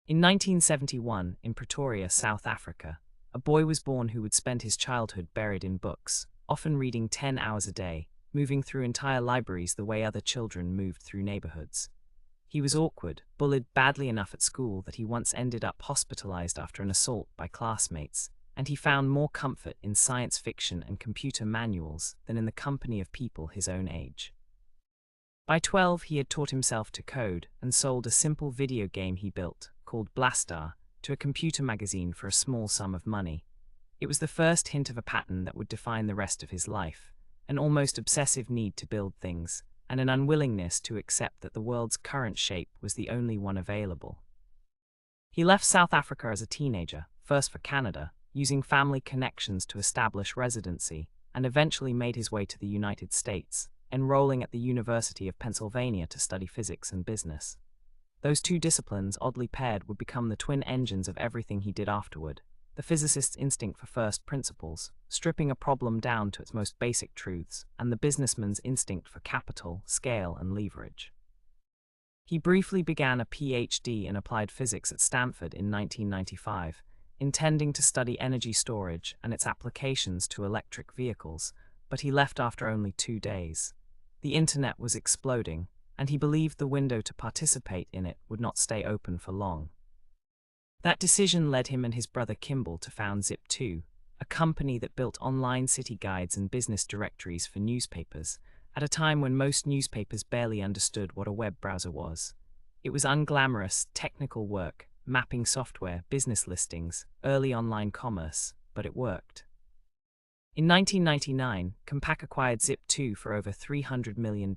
In 1971, in Pretoria, South Africa, a boy was born who would spend his childhood buried in books, often reading 10 hours a day, moving through entire libraries the way other children moved through neighborhoods. He was awkward, bullied badly enough at school that he once ended up hospitalized after an assault by classmates, and he found more comfort in science fiction and computer manuals than in the company of people his own age. By 12, he had taught himself to code and sold a simple video game he built, called Blastar, to a computer magazine for a small sum of money. It was the first hint of a pattern that would define the rest of his life, an almost obsessive need to build things, and an unwillingness to accept that the world's current shape was the only one available. He left South Africa as a teenager, first for Canada, using family connections to establish residency, and eventually made his way to the United States, enrolling at the University of Pennsylvania to study physics and business. Those two disciplines, oddly paired, would become the twin engines of everything he did afterward: the physicist's instinct for first principles, stripping a problem down to its most basic truths, and the businessman's instinct for capital, scale, and leverage. He briefly began a PhD in applied physics at Stanford in 1995, intending to study energy storage and its applications to electric vehicles, but he left after only 2 days. The internet was exploding, and he believed the window to participate in it would not stay open for long. That decision led him and his brother Kimball to found Zip2, a company that built online city guides and business directories for newspapers, at a time when most newspapers barely understood what a web browser was. It was unglamorous, technical work, mapping software, business listings, early online commerce, but it worked. In 1999, Compaq acquired Zip2 for over $300 million,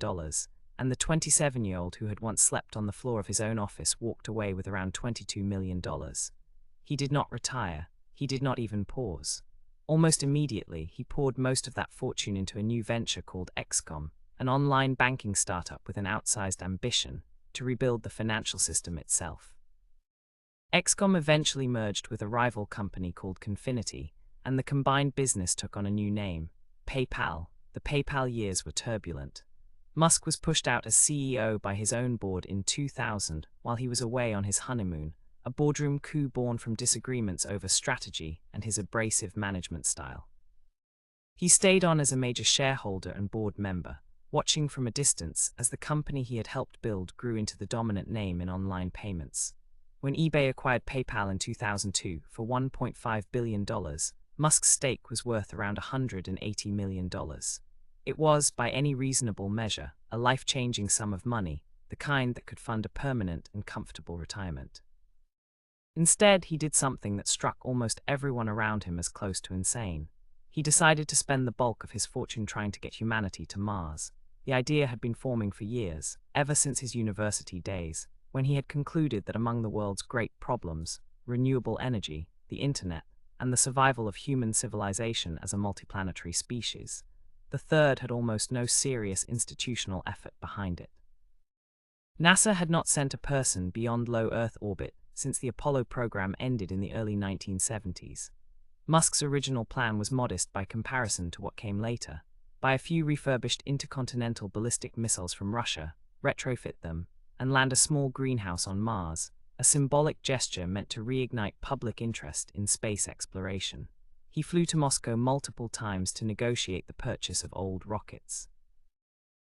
and the 27-year-old who had once slept on the floor of his own office walked away with around $22 million. He did not retire. He did not even pause. Almost immediately, he poured most of that fortune into a new venture called XCOM, an online banking startup with an outsized ambition to rebuild the financial system itself. XCOM eventually merged with a rival company called Confinity, and the combined business took on a new name: PayPal. The PayPal years were turbulent. Musk was pushed out as CEO by his own board in 2000 while he was away on his honeymoon, a boardroom coup born from disagreements over strategy and his abrasive management style. He stayed on as a major shareholder and board member, watching from a distance as the company he had helped build grew into the dominant name in online payments. When eBay acquired PayPal in 2002 for $1.5 billion, Musk's stake was worth around $180 million. It was, by any reasonable measure, a life-changing sum of money, the kind that could fund a permanent and comfortable retirement. Instead, he did something that struck almost everyone around him as close to insane. He decided to spend the bulk of his fortune trying to get humanity to Mars. The idea had been forming for years, ever since his university days, when he had concluded that among the world's great problems, renewable energy, the internet, and the survival of human civilization as a multiplanetary species, the third had almost no serious institutional effort behind it. NASA had not sent a person beyond low Earth orbit since the Apollo program ended in the early 1970s. Musk's original plan was modest by comparison to what came later: buy a few refurbished intercontinental ballistic missiles from Russia, retrofit them, and land a small greenhouse on Mars, a symbolic gesture meant to reignite public interest in space exploration. He flew to Moscow multiple times to negotiate the purchase of old rockets.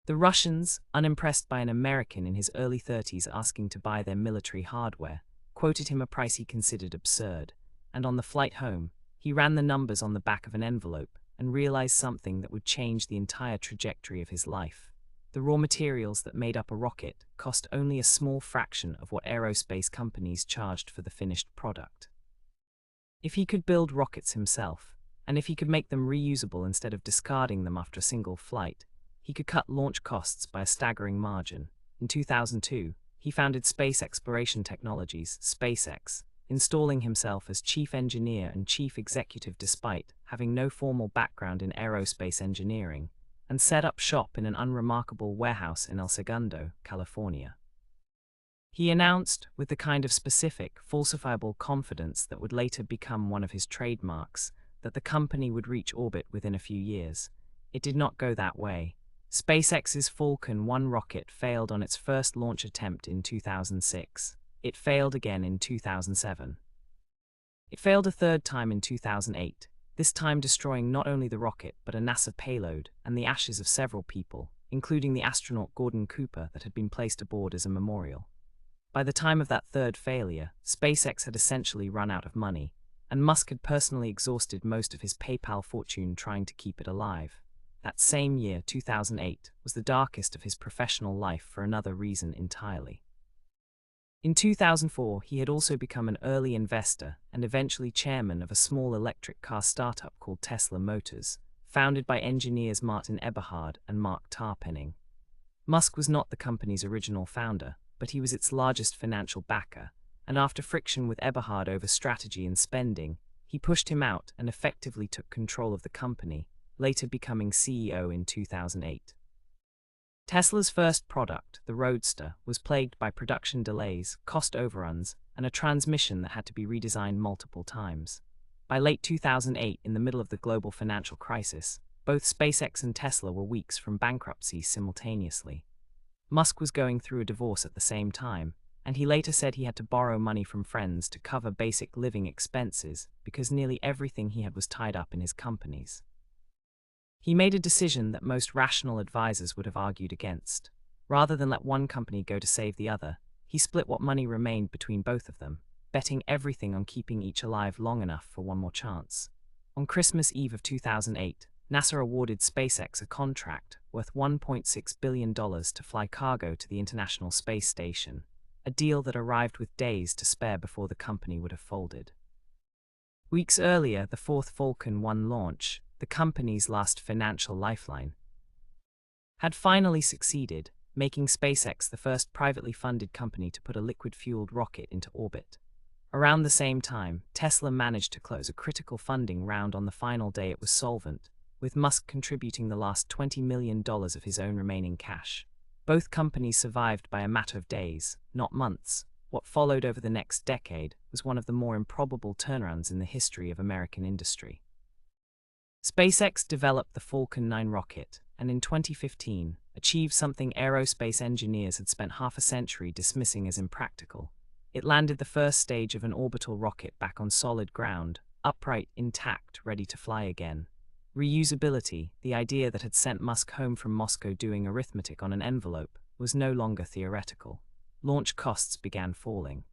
The Russians, unimpressed by an American in his early 30s asking to buy their military hardware, quoted him a price he considered absurd, and on the flight home, he ran the numbers on the back of an envelope and realized something that would change the entire trajectory of his life. The raw materials that made up a rocket cost only a small fraction of what aerospace companies charged for the finished product. If he could build rockets himself, and if he could make them reusable instead of discarding them after a single flight, he could cut launch costs by a staggering margin. In 2002, he founded Space Exploration Technologies, SpaceX, installing himself as chief engineer and chief executive despite having no formal background in aerospace engineering, and set up shop in an unremarkable warehouse in El Segundo, California. He announced, with the kind of specific, falsifiable confidence that would later become one of his trademarks, that the company would reach orbit within a few years. It did not go that way. SpaceX's Falcon 1 rocket failed on its first launch attempt in 2006. It failed again in 2007. It failed a third time in 2008, this time destroying not only the rocket but a NASA payload and the ashes of several people, including the astronaut Gordon Cooper that had been placed aboard as a memorial. By the time of that third failure, SpaceX had essentially run out of money, and Musk had personally exhausted most of his PayPal fortune trying to keep it alive. That same year, 2008, was the darkest of his professional life for another reason entirely. In 2004, he had also become an early investor and eventually chairman of a small electric car startup called Tesla Motors, founded by engineers Martin Eberhard and Mark Tarpenning. Musk was not the company's original founder, but he was its largest financial backer, and after friction with Eberhard over strategy and spending, he pushed him out and effectively took control of the company, later becoming CEO in 2008. Tesla's first product, the Roadster, was plagued by production delays, cost overruns, and a transmission that had to be redesigned multiple times. By late 2008, in the middle of the global financial crisis, both SpaceX and Tesla were weeks from bankruptcy simultaneously. Musk was going through a divorce at the same time, and he later said he had to borrow money from friends to cover basic living expenses because nearly everything he had was tied up in his companies. He made a decision that most rational advisors would have argued against. Rather than let one company go to save the other, he split what money remained between both of them, betting everything on keeping each alive long enough for one more chance. On Christmas Eve of 2008, NASA awarded SpaceX a contract worth $1.6 billion to fly cargo to the International Space Station, a deal that arrived with days to spare before the company would have folded. Weeks earlier, the fourth Falcon 1 launch, the company's last financial lifeline, had finally succeeded, making SpaceX the first privately funded company to put a liquid-fueled rocket into orbit. Around the same time, Tesla managed to close a critical funding round on the final day it was solvent, with Musk contributing the last $20 million of his own remaining cash. Both companies survived by a matter of days, not months. What followed over the next decade was one of the more improbable turnarounds in the history of American industry. SpaceX developed the Falcon 9 rocket, and in 2015, achieved something aerospace engineers had spent half a century dismissing as impractical. It landed the first stage of an orbital rocket back on solid ground, upright, intact, ready to fly again. Reusability, the idea that had sent Musk home from Moscow doing arithmetic on an envelope, was no longer theoretical. Launch costs began falling.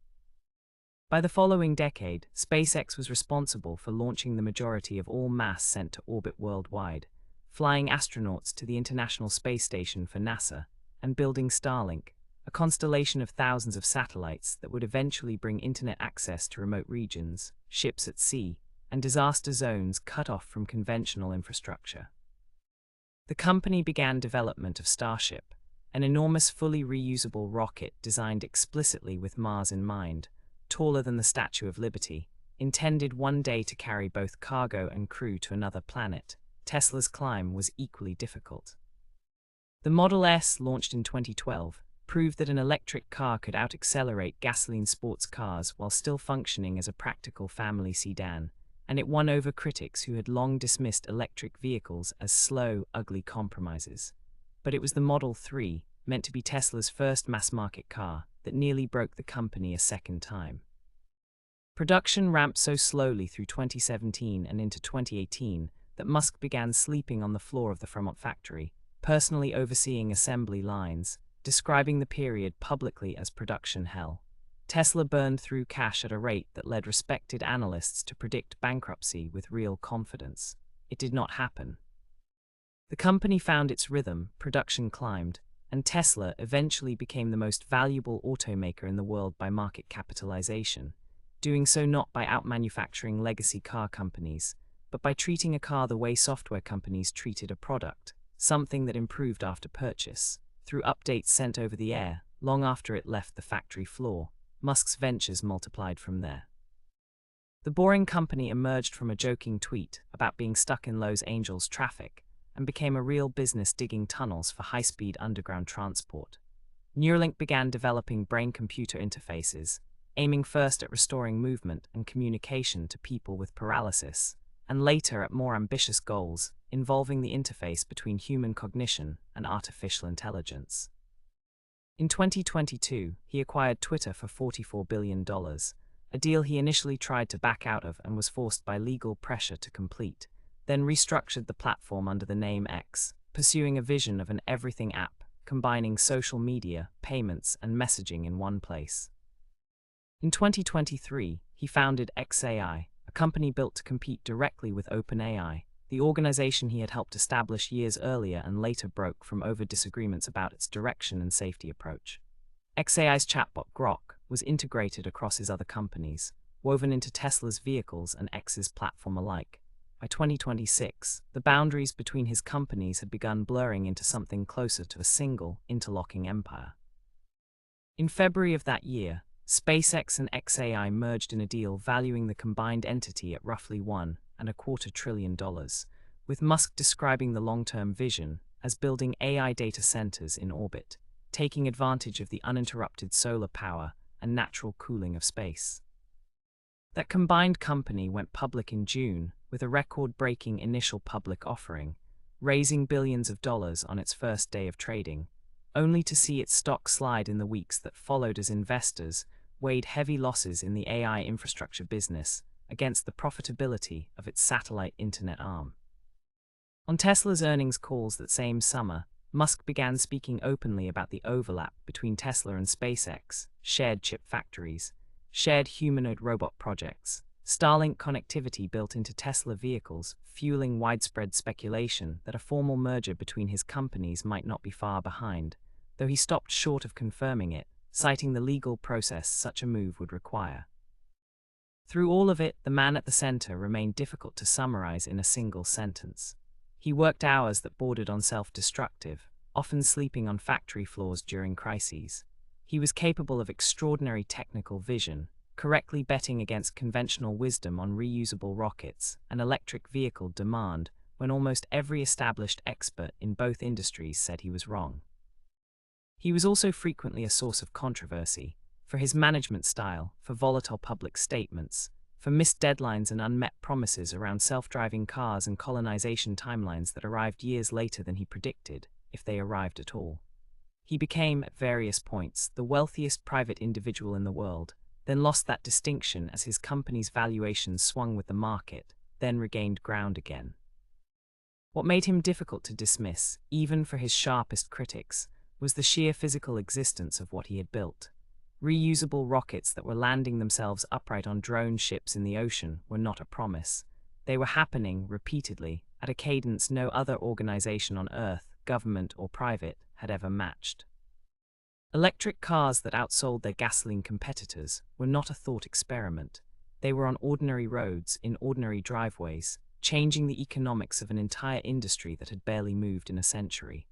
By the following decade, SpaceX was responsible for launching the majority of all mass sent to orbit worldwide, flying astronauts to the International Space Station for NASA, and building Starlink, a constellation of thousands of satellites that would eventually bring internet access to remote regions, ships at sea, and disaster zones cut off from conventional infrastructure. The company began development of Starship, an enormous fully reusable rocket designed explicitly with Mars in mind, taller than the Statue of Liberty, intended one day to carry both cargo and crew to another planet. Tesla's climb was equally difficult. The Model S, launched in 2012, proved that an electric car could out-accelerate gasoline sports cars while still functioning as a practical family sedan, and it won over critics who had long dismissed electric vehicles as slow, ugly compromises. But it was the Model 3, meant to be Tesla's first mass-market car, that nearly broke the company a second time. Production ramped so slowly through 2017 and into 2018 that Musk began sleeping on the floor of the Fremont factory, personally overseeing assembly lines, describing the period publicly as production hell. Tesla burned through cash at a rate that led respected analysts to predict bankruptcy with real confidence. It did not happen. The company found its rhythm, production climbed, and Tesla eventually became the most valuable automaker in the world by market capitalization, doing so not by outmanufacturing legacy car companies, but by treating a car the way software companies treated a product, something that improved after purchase, through updates sent over the air, long after it left the factory floor. Musk's ventures multiplied from there. The Boring Company emerged from a joking tweet about being stuck in Los Angeles traffic, and became a real business digging tunnels for high-speed underground transport. Neuralink began developing brain-computer interfaces, aiming first at restoring movement and communication to people with paralysis, and later at more ambitious goals, involving the interface between human cognition and artificial intelligence. In 2022, he acquired Twitter for $44 billion, a deal he initially tried to back out of and was forced by legal pressure to complete, then restructured the platform under the name X, pursuing a vision of an everything app, combining social media, payments, and messaging in one place. In 2023, he founded xAI, a company built to compete directly with OpenAI, the organization he had helped establish years earlier and later broke from over disagreements about its direction and safety approach. xAI's chatbot Grok was integrated across his other companies, woven into Tesla's vehicles and X's platform alike. By 2026, the boundaries between his companies had begun blurring into something closer to a single, interlocking empire. In February of that year, SpaceX and xAI merged in a deal valuing the combined entity at roughly $1.25 trillion, with Musk describing the long-term vision as building AI data centers in orbit, taking advantage of the uninterrupted solar power and natural cooling of space. That combined company went public in June with a record-breaking initial public offering, raising billions of dollars on its first day of trading, only to see its stock slide in the weeks that followed as investors weighed heavy losses in the AI infrastructure business against the profitability of its satellite internet arm. On Tesla's earnings calls that same summer, Musk began speaking openly about the overlap between Tesla and SpaceX, shared chip factories, shared humanoid robot projects, Starlink connectivity built into Tesla vehicles, fueling widespread speculation that a formal merger between his companies might not be far behind, though he stopped short of confirming it, citing the legal process such a move would require. Through all of it, the man at the center remained difficult to summarize in a single sentence. He worked hours that bordered on self-destructive, often sleeping on factory floors during crises. He was capable of extraordinary technical vision, correctly betting against conventional wisdom on reusable rockets and electric vehicle demand when almost every established expert in both industries said he was wrong. He was also frequently a source of controversy, for his management style, for volatile public statements, for missed deadlines and unmet promises around self-driving cars and colonization timelines that arrived years later than he predicted, if they arrived at all. He became, at various points, the wealthiest private individual in the world, then lost that distinction as his company's valuations swung with the market, then regained ground again. What made him difficult to dismiss, even for his sharpest critics, was the sheer physical existence of what he had built. Reusable rockets that were landing themselves upright on drone ships in the ocean were not a promise. They were happening repeatedly, at a cadence no other organization on Earth, government or private, had ever matched. Electric cars that outsold their gasoline competitors were not a thought experiment. They were on ordinary roads, in ordinary driveways, changing the economics of an entire industry that had barely moved in a century.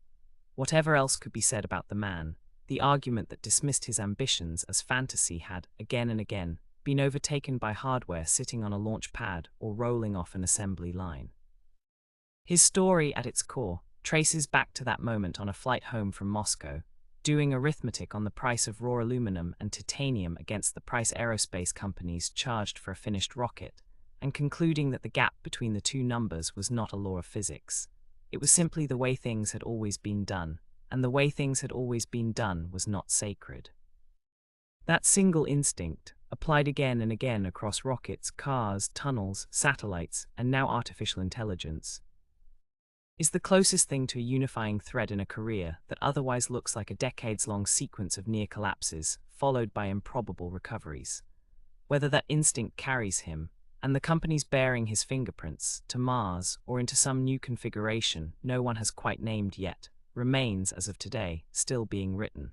Whatever else could be said about the man, the argument that dismissed his ambitions as fantasy had, again and again, been overtaken by hardware sitting on a launch pad or rolling off an assembly line. His story, at its core, traces back to that moment on a flight home from Moscow, doing arithmetic on the price of raw aluminum and titanium against the price aerospace companies charged for a finished rocket, and concluding that the gap between the two numbers was not a law of physics. It was simply the way things had always been done, and the way things had always been done was not sacred. That single instinct, applied again and again across rockets, cars, tunnels, satellites, and now artificial intelligence, is the closest thing to a unifying thread in a career that otherwise looks like a decades-long sequence of near collapses, followed by improbable recoveries. Whether that instinct carries him, and the companies bearing his fingerprints, to Mars or into some new configuration no one has quite named yet, remains, as of today, still being written.